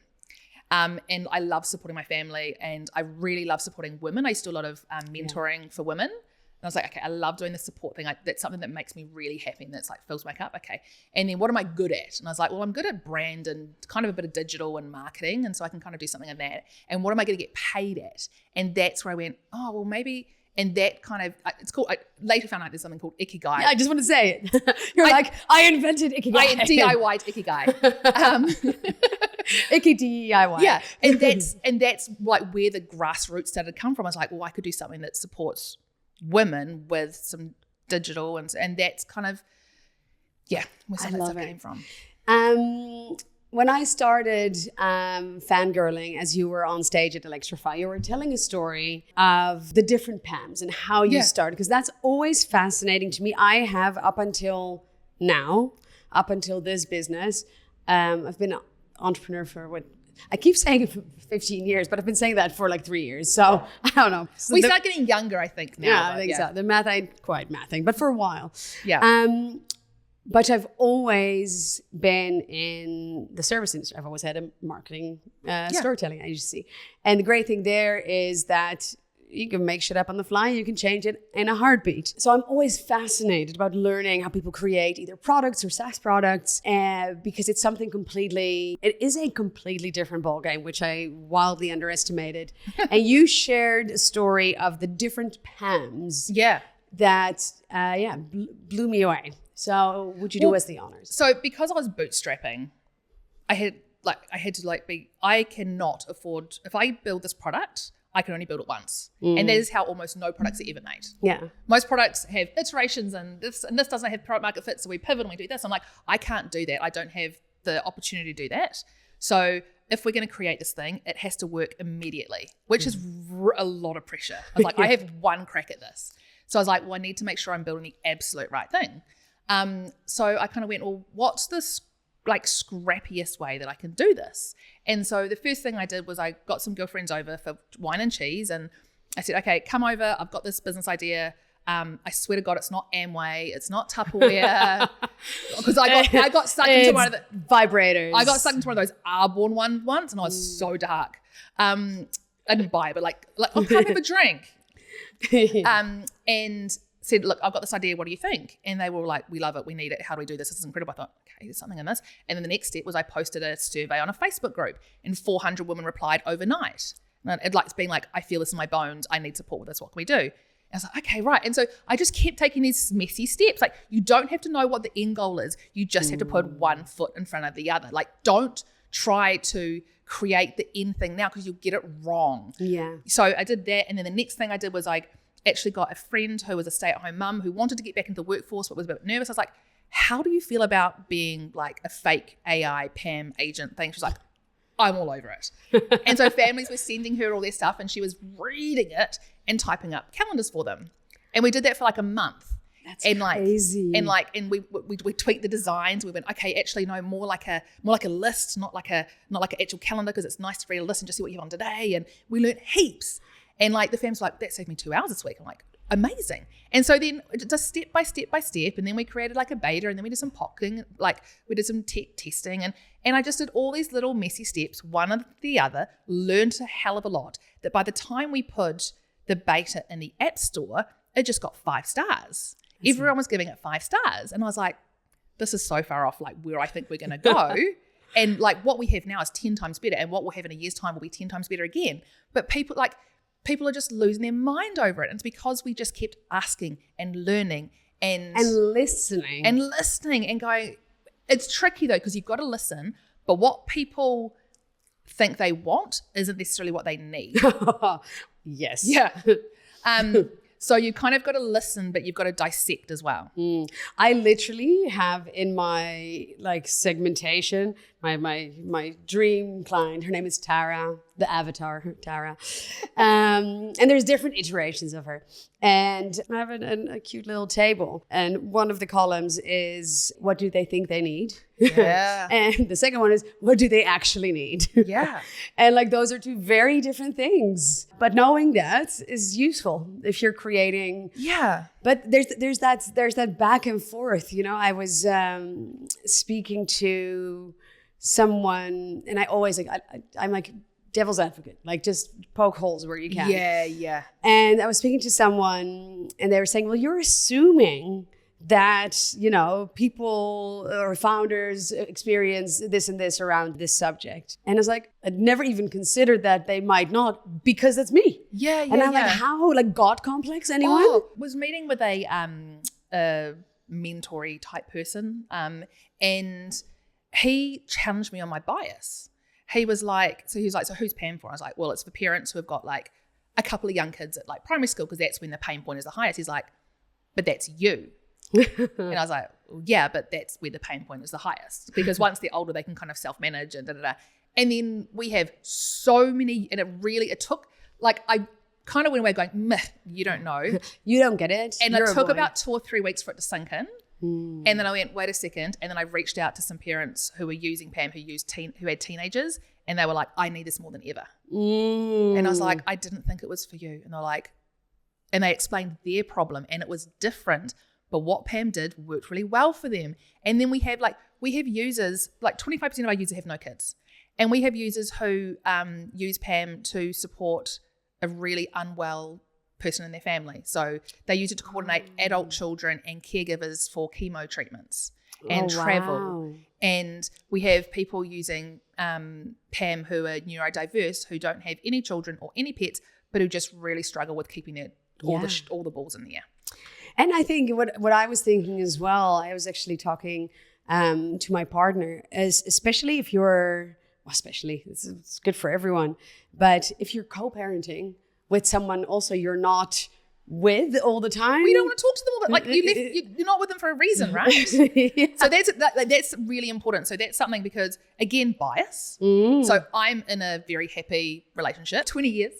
And I love supporting my family, and I really love supporting women. I used to do a lot of mentoring for women. And I was like, okay, I love doing the support thing. That's something that makes me really happy and that's like fills my cup. Okay. And then what am I good at? And I was like, well, I'm good at brand and kind of a bit of digital and marketing. And so I can kind of do something in that. And what am I going to get paid at? And that's where I went, oh, well, maybe. And that kind of, it's called, I later found out there's something called Ikigai. Yeah, I just want to say it. I invented Ikigai. I DIY'd Ikigai. Icky DIY. Yeah. And that's like where the grassroots started to come from. I was like, well, I could do something that supports women with some digital and that's kind of, where some of that stuff came from. When I started fangirling as you were on stage at Electrify, you were telling a story of the different PAMs and how you started, because that's always fascinating to me. I have up until this business, I've been an entrepreneur for I keep saying it for 15 years, but I've been saying that for like 3 years. So I don't know. So we start getting younger, I think, now. Yeah, I think so. The math ain't quite mathing, but for a while. Yeah. But I've always been in the service industry. I've always had a marketing storytelling agency. And the great thing there is that you can make shit up on the fly. You can change it in a heartbeat. So I'm always fascinated about learning how people create either products or SaaS products because it's it is a completely different ballgame, which I wildly underestimated. And you shared a story of the different PAMs that blew me away. So would you do us the honors? So because I was bootstrapping, I cannot afford, if I build this product, I can only build it once. And that is how almost no products are ever made. Yeah. Most products have iterations and this doesn't have product market fit, so we pivot and we do this. I'm like, I can't do that. I don't have the opportunity to do that. So if we're going to create this thing, it has to work immediately, which is a lot of pressure. I was like, I have one crack at this. So I was like, well, I need to make sure I'm building the absolute right thing. So I kind of went, well, what's this like scrappiest way that I can do this? And so the first thing I did was I got some girlfriends over for wine and cheese, and I said, okay, come over. I've got this business idea. I swear to God, it's not Amway. It's not Tupperware. Because I got stuck into one of the vibrators. I got stuck into one of those Arbonne ones once, and I was so dark. I didn't buy it, but like I'll come have a drink. And said, look, I've got this idea. What do you think? And they were like, we love it. We need it. How do we do this? This is incredible. I thought, okay, there's something in this. And then the next step was I posted a survey on a Facebook group and 400 women replied overnight. And it's being like, I feel this in my bones. I need support with this. What can we do? And I was like, okay, right. And so I just kept taking these messy steps. Like, you don't have to know what the end goal is. You just have to put one foot in front of the other. Like, don't try to create the end thing now because you'll get it wrong. Yeah. So I did that. And then the next thing I did was I actually got a friend who was a stay-at-home mum who wanted to get back into the workforce but was a bit nervous. I was like, how do you feel about being like a fake AI PAM agent thing? She's like, I'm all over it. And so families were sending her all their stuff and she was reading it and typing up calendars for them. And we did that for like a month. That's crazy. And we tweaked the designs. We went, okay, actually no, more like a list, not like an actual calendar, because it's nice to read a list and just see what you have on today. And we learned heaps. And like the family's like, that saved me 2 hours this week. I'm like, amazing. And so then just step by step by step. And then we created like a beta, and then we did some POCing, like we did some tech testing. And I just did all these little messy steps, one after the other, learned a hell of a lot, that by the time we put the beta in the App Store, it just got 5 stars. Everyone was giving it 5 stars. And I was like, this is so far off like where I think we're going to go. And like what we have now is 10 times better. And what we'll have in a year's time will be 10 times better again. But people are just losing their mind over it. And it's because we just kept asking and learning and listening and going. It's tricky though, because you've got to listen, but what people think they want isn't necessarily what they need. Yes. Yeah. So you kind of got to listen, but you've got to dissect as well. I literally have in my like segmentation, my dream client, her name is Tara, the avatar, Tara. And there's different iterations of her. And I have a cute little table. And one of the columns is, what do they think they need? Yeah. And the second one is, what do they actually need? Yeah. And like those are two very different things. But knowing that is useful if you're creating. Yeah. But there's that back and forth. You know, I was speaking to someone, and I always I'm like devil's advocate, like just poke holes where you can. Yeah. And I was speaking to someone, and they were saying, well, you're assuming that, you know, people or founders experience this and this around this subject. And I was like, I'd never even considered that they might not, because that's me. Yeah. And I'm like, how? Like God complex, anyone? Was meeting with a mentor-y type person, and he challenged me on my bias. He was like, so who's PAM for? I was like, well, it's for parents who have got like a couple of young kids at like primary school, because that's when the pain point is the highest. He's like, but that's you. And I was like, well, yeah, but that's where the pain point is the highest, because once they're older, they can kind of self-manage and da-da-da. And then we have so many, and it took, like, I kind of went away going, meh, you don't know. You don't get it. And it took about 2 or 3 weeks for it to sink in. And then I went, wait a second. And then I reached out to some parents who were using PAM, who had teenagers, and they were like, I need this more than ever. And I was like, I didn't think it was for you. And they're like, and they explained their problem, and it was different. But what PAM did worked really well for them. And then we have users, like 25% of our users have no kids. And we have users who use PAM to support a really unwell person in their family. So they use it to coordinate adult children and caregivers for chemo treatments and travel. Wow. And we have people using PAM who are neurodiverse, who don't have any children or any pets, but who just really struggle with keeping all the balls in the air. And I think what I was thinking as well, I was actually talking to my partner, is especially if you're, it's good for everyone, but if you're co-parenting with someone also you're not with all the time. We don't want to talk to them all the like you're not with them for a reason, right? Yeah. So that's really important. So that's something, because again, bias. So I'm in a very happy relationship, 20 years.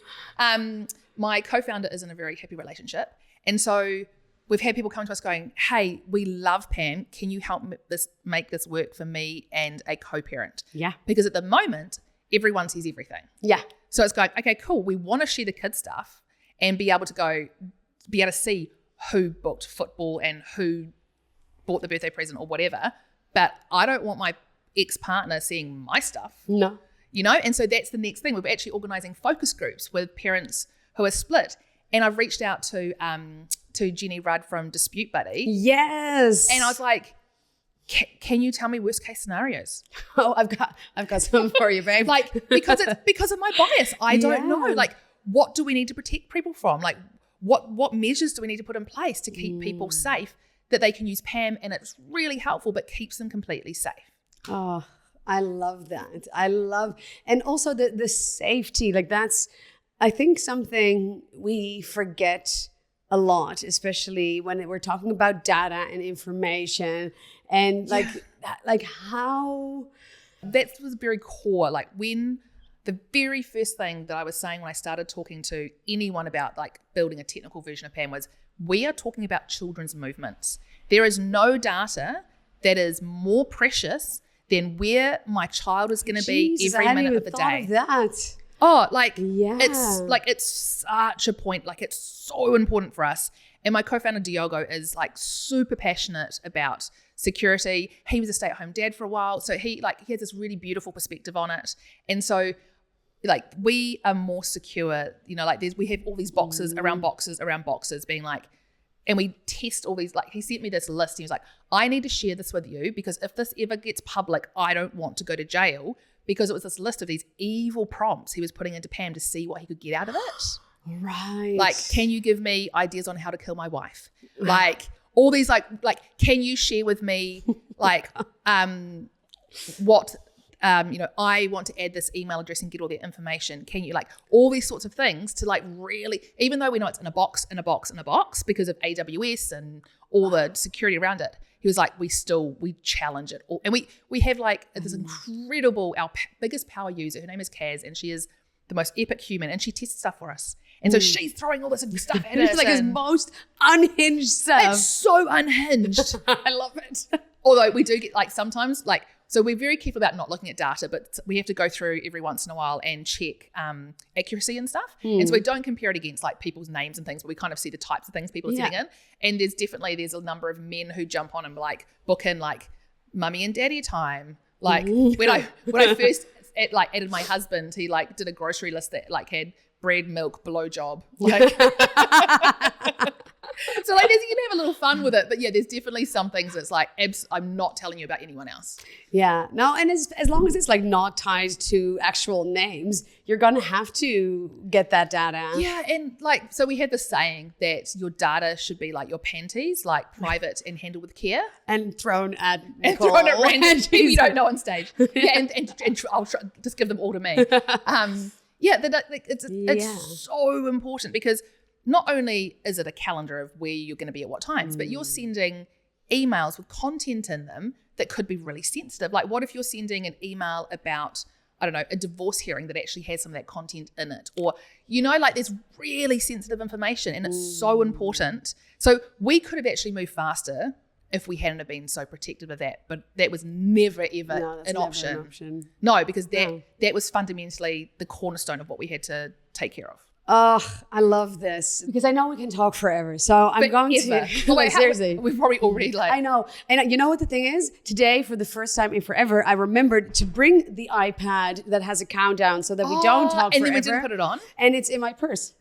My co-founder is in a very happy relationship. And so we've had people come to us going, hey, we love PAM. Can you help make this work for me and a co-parent? Yeah. Because at the moment, everyone sees everything. Yeah. So it's going, okay, cool. We want to share the kids stuff and be able to see who booked football and who bought the birthday present or whatever. But I don't want my ex-partner seeing my stuff. No. You know? And so that's the next thing. We're actually organising focus groups with parents who are split. And I've reached out to Jenny Rudd from Dispute Buddy. Yes. And I was like, can you tell me worst case scenarios? Oh, I've got some for you, babe. Like, because of my bias. I don't know. Like, what do we need to protect people from? Like, what measures do we need to put in place to keep people safe, that they can use PAM and it's really helpful but keeps them completely safe? Oh, I love that. And also the safety, like that's, I think, something we forget a lot, especially when we're talking about data and information and like how. That was very core. Like, when the very first thing that I was saying when I started talking to anyone about like building a technical version of PAM was, we are talking about children's movements. There is no data that is more precious than where my child is going to be every minute of the day. That. Oh, like, yeah. It's such a point. Like, it's so important for us. And my co-founder Diogo is like super passionate about security. He was a stay-at-home dad for a while, so he has this really beautiful perspective on it. And so, like, we are more secure. You know, like we have all these boxes around boxes, being like, and we test all these. Like, he sent me this list. He was like, I need to share this with you because if this ever gets public, I don't want to go to jail. Because it was this list of these evil prompts he was putting into PAM to see what he could get out of it. Right. Like, can you give me ideas on how to kill my wife? Like, all these, like, can you share with me, like, what I want to add this email address and get all their information. Can you, like, all these sorts of things to, like, really, even though we know it's in a box because of AWS and all the security around it, he was like, we challenge it all. And we have, like, this incredible, our biggest power user, her name is Kaz, and she is the most epic human, and she tests stuff for us. And so she's throwing all this stuff at us. It's like his most unhinged stuff. It's so unhinged. I love it. Although we do get, like, sometimes, like, so we're very careful about not looking at data, but we have to go through every once in a while and check accuracy and stuff. And so we don't compare it against, like, people's names and things, but we kind of see the types of things people are sending in. And there's a number of men who jump on and, like, book in, like, mummy and daddy time. Like, when I first added my husband, he, like, did a grocery list that, like, had bread, milk, blowjob. Like, so, like, you can have a little fun with it, but yeah, there's definitely some things that's like, I'm not telling you about anyone else. Yeah, no, and as long as it's, like, not tied to actual names, you're gonna have to get that data. Yeah, and, like, so we had this saying that your data should be like your panties, like, private and handled with care, and thrown at Nicole. and thrown at random people you don't know on stage. Yeah, and I'll just give them all to me. It's so important, because not only is it a calendar of where you're going to be at what times, but you're sending emails with content in them that could be really sensitive. Like, what if you're sending an email about, I don't know, a divorce hearing that actually has some of that content in it? Or, like, there's really sensitive information, and it's so important. So we could have actually moved faster if we hadn't have been so protective of that. But that was never, ever an option. No, because that was fundamentally the cornerstone of what we had to take care of. Oh, I love this, because I know we can talk forever. So I'm going to. Seriously. We've probably already, like. I know. And you know what the thing is? Today, for the first time in forever, I remembered to bring the iPad that has a countdown so that we don't talk forever. And then we didn't put it on? And it's in my purse.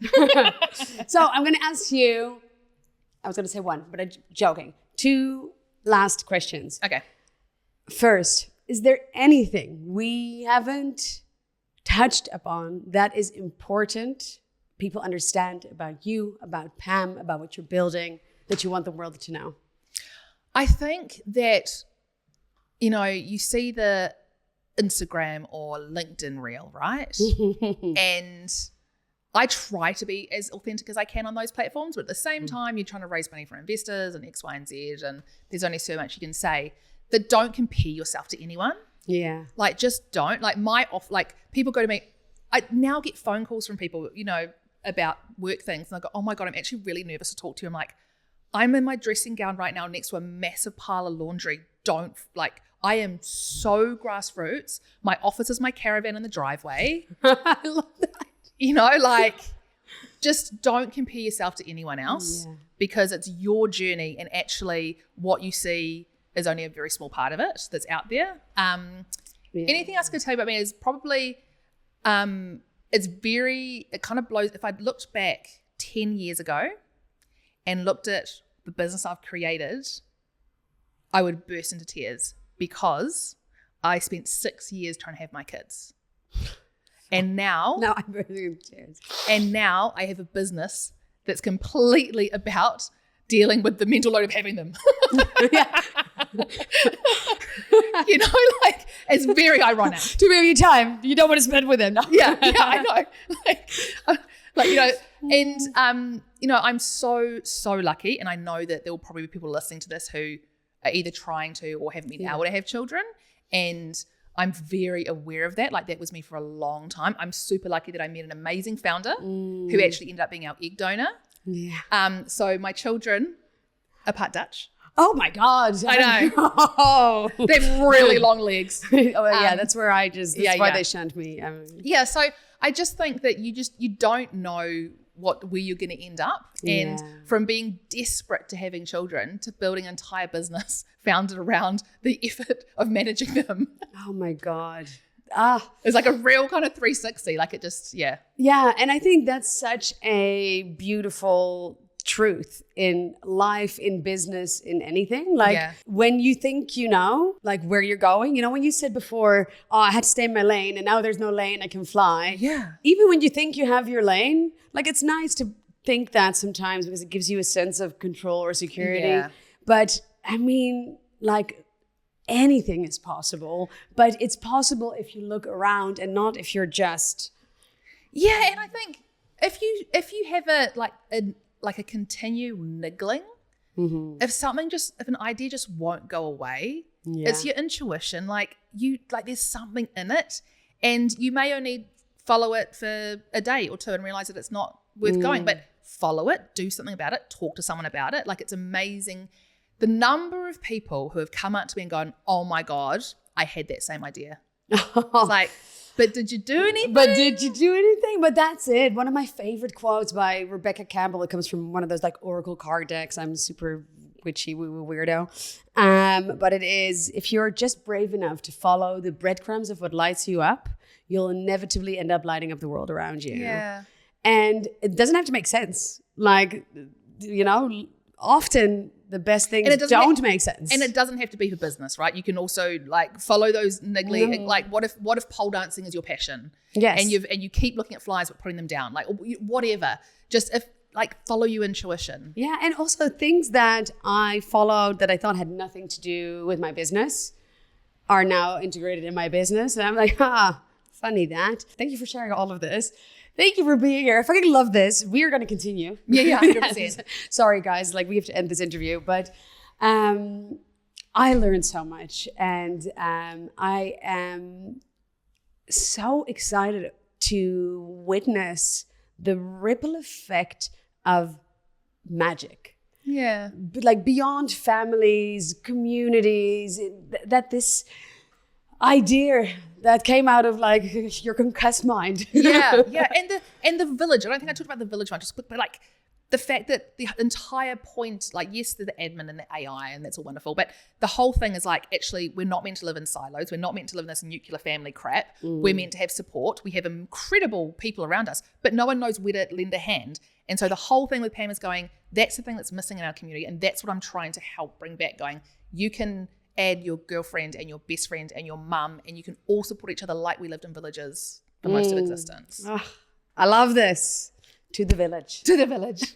So I'm going to ask you, I was going to say one, but I'm joking. 2 last questions. Okay. First, is there anything we haven't touched upon that is important people understand about you, about PAM, about what you're building, that you want the world to know? I think that, you see the Instagram or LinkedIn reel, right? And I try to be as authentic as I can on those platforms, but at the same time, you're trying to raise money for investors and X, Y, and Z, and there's only so much you can say. That don't compare yourself to anyone. Yeah. Like, just don't. Like, people go to me, I now get phone calls from people, about work things, and I go, oh my God, I'm actually really nervous to talk to you. I'm like, I'm in my dressing gown right now next to a massive pile of laundry. I am so grassroots. My office is my caravan in the driveway. I love that. Just don't compare yourself to anyone else, because it's your journey, and actually what you see is only a very small part of it that's out there. Anything else I could tell you about me is probably, it kind of blows. If I'd looked back 10 years ago and looked at the business I've created, I would burst into tears, because I spent 6 years trying to have my kids. And now I'm bursting into tears. And now I have a business that's completely about dealing with the mental load of having them. It's very ironic. Too many time you don't want to spend with them. Yeah, I know. And I'm so lucky, and I know that there will probably be people listening to this who are either trying to or haven't been able to have children, and I'm very aware of that. Like, that was me for a long time. I'm super lucky that I met an amazing founder who actually ended up being our egg donor. Yeah. So my children are part Dutch. Oh my God. I know. They have really long legs. That's where that's why they shunned me. So I just think that you don't know where you're going to end up. And from being desperate to having children to building an entire business founded around the effort of managing them. Oh my God. It's like a real kind of 360. Like, it just, Yeah, and I think that's such a beautiful truth in life, in business, in anything. When you think where you're going, when you said before, I had to stay in my lane and now there's no lane, I can fly. Yeah. Even when you think you have your lane, it's nice to think that sometimes, because it gives you a sense of control or security. Yeah. But I mean, anything is possible, but it's possible if you look around and not if you're just. Yeah, and I think if you have a continual niggling, if an idea just won't go away, it's your intuition. There's something in it, and you may only follow it for a day or two and realize that it's not worth going, but follow it, do something about it, talk to someone about it. It's amazing the number of people who have come up to me and gone, oh my God, I had that same idea. It's but did you do anything? But that's it. One of my favorite quotes by Rebecca Campbell, it comes from one of those Oracle card decks. I'm super witchy woo-woo weirdo. But it is, if you're just brave enough to follow the breadcrumbs of what lights you up, you'll inevitably end up lighting up the world around you. Yeah. And it doesn't have to make sense. Often the best things don't make sense. And it doesn't have to be for business, right? You can also follow those niggly, what if pole dancing is your passion? Yes. And you keep looking at flies but putting them down, whatever. Just follow your intuition. Yeah, and also things that I followed that I thought had nothing to do with my business are now integrated in my business. And I'm funny that. Thank you for sharing all of this. Thank you for being here. I fucking love this. We are going to continue. Yeah, 100%. Sorry, guys. We have to end this interview. But I learned so much. And I am so excited to witness the ripple effect of magic. Yeah. Beyond families, communities, that this idea that came out of your concussed mind. Yeah. And the village. I don't think I talked about the village one, but the fact that the entire point, yes, there's the admin and the AI, and that's all wonderful, but the whole thing is actually, we're not meant to live in silos. We're not meant to live in this nuclear family crap. We're meant to have support. We have incredible people around us, but no one knows where to lend a hand. And so the whole thing with PAM is going, that's the thing that's missing in our community, and that's what I'm trying to help bring back, going, you can add your girlfriend and your best friend and your mum, and you can all support each other like we lived in villages for most of existence. Oh, I love this. To the village. To the village.